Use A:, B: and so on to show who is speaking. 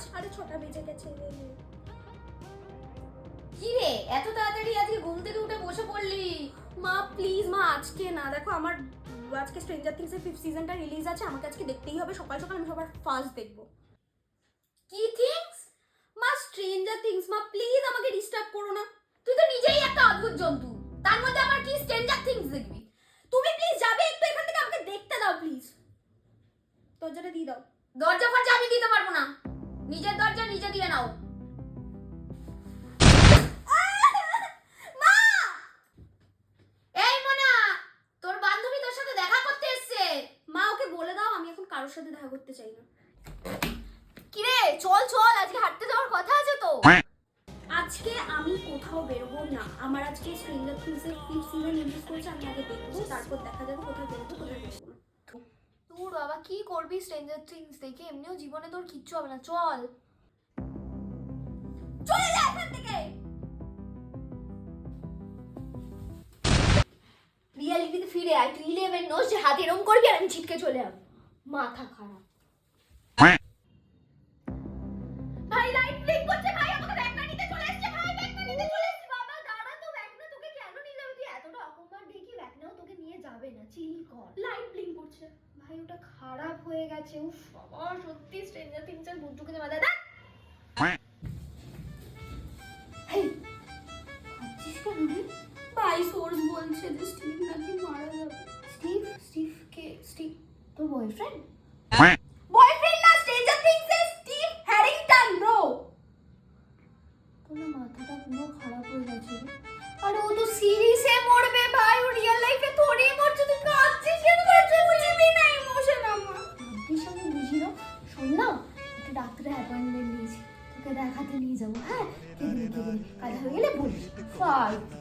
A: 6:30 বেজে গেছে।
B: কি রে এত তাড়াতাড়ি আজকে ঘুম থেকে উঠে বসে পড়লি?
A: মা প্লিজ মা, আজকে না, দেখো আমার আজকে স্ট্রেঞ্জার থিংস এর 5th সিজনটা রিলিজ আছে, আমাকে আজকে দেখতেই হবে। সকাল সকাল আমি সবার ফার্স্ট দেখবো।
B: কি থিংস?
A: মা স্ট্রেঞ্জার থিংস, মা প্লিজ আমাকে ডিস্টার্ব করো না।
B: তুই তো নিজেই একটা অদ্ভুত জন্তু, তার মধ্যে আমার কি স্ট্রেঞ্জার থিংস দেখবি?
A: তুমি প্লিজ যাবে একটু এখান থেকে, আমাকে দেখতে দাও প্লিজ। দরজাটা দিয়ে দাও।
B: দরজা ফরজা আমি দিতে পারবো না, নিজের দরজা নিজে দিয়ে নাও।
A: মা!
B: এই মোনা, তোর বান্ধবী তোর সাথে দেখা করতে এসেছে।
A: মা ওকে বলে দাও আমি এখন কারোর সাথে দেখা করতে চাই না।
B: কি রে চল চল, আজকে হাঁটতে যাওয়ার কথা আছে তো।
A: আজকে আমি কোথাও বেরোবো না, আমার আজকে স্ট্রেঞ্জার থিংস এর 5th সিজন রিলিজ করেছে, আমি আগে দেখবো, তারপর দেখা যাবে কোথায় বেরোবো কোথায় বেরোবো না।
B: তোর বাবা কি করবি স্ট্রেঞ্জার থিংস দেখে? এমনিও জীবনে তোর কিচ্ছু হবে না, চল।
A: চলে যা এখান থেকে।
B: রিয়ালিটিতে ফিরে আয়, তুই 11 নোস যে হাত এরম করবি আর আমি ছিটকে চলে যাবো। মাথা খারাপ। ভাই লাইট ব্লিঙ্ক করছে, ভাই আমাকে ব্যাগটা নিতে চলে এসেছে, ভাই ব্যাগটা নিতে চলে এসেছে। বাবা দাঁড়া তো, ব্যাগটা তোকে কেন নিয়ে যাবে? তুই এতটা অপমান দেখি ব্যাগটাও তোকে নিয়ে যাবে না, চিল কর।
A: লাইট ব্লিঙ্ক করছে।
B: ভাই ওটা খারাপ হয়ে গেছে। উফ বাবা সত্যি স্ট্রেঞ্জার থিংসের বুদ্ধুকে মাথায় দেখ। হেই খাচ্ছিস কেন রে?
A: ভাই সোর্স বলছে যে স্টিভ নাকি মারা যাবে।
B: স্টিভ? স্টিভ কে? স্টিভ তোর বয়ফ্রেন্ড?
A: বয়ফ্রেন্ড না, স্ট্রেঞ্জার থিংস এর স্টিভ হ্যারিংটন ব্রো।
B: তোর না মাথাটা পুরো খারাপ হয়ে গেছে রে। আরে ও তো সিরিজে মরবে ভাই, ও রিয়েল লাইফে থোড়ি মরছে। তুই কাঁদছিস কেন?
A: বুঝবি না ইমোশন আমার।
B: ভাবছিস আমি বুঝি না। শোন না, একটা ডাক্তারের অ্যাপয়েন্টমেন্ট নিয়েছি, তোকে দেখাতে নিয়ে যাবো। হ্যাঁ কেঁদে কাজ হয়ে গেলে বলিস। ফালতু।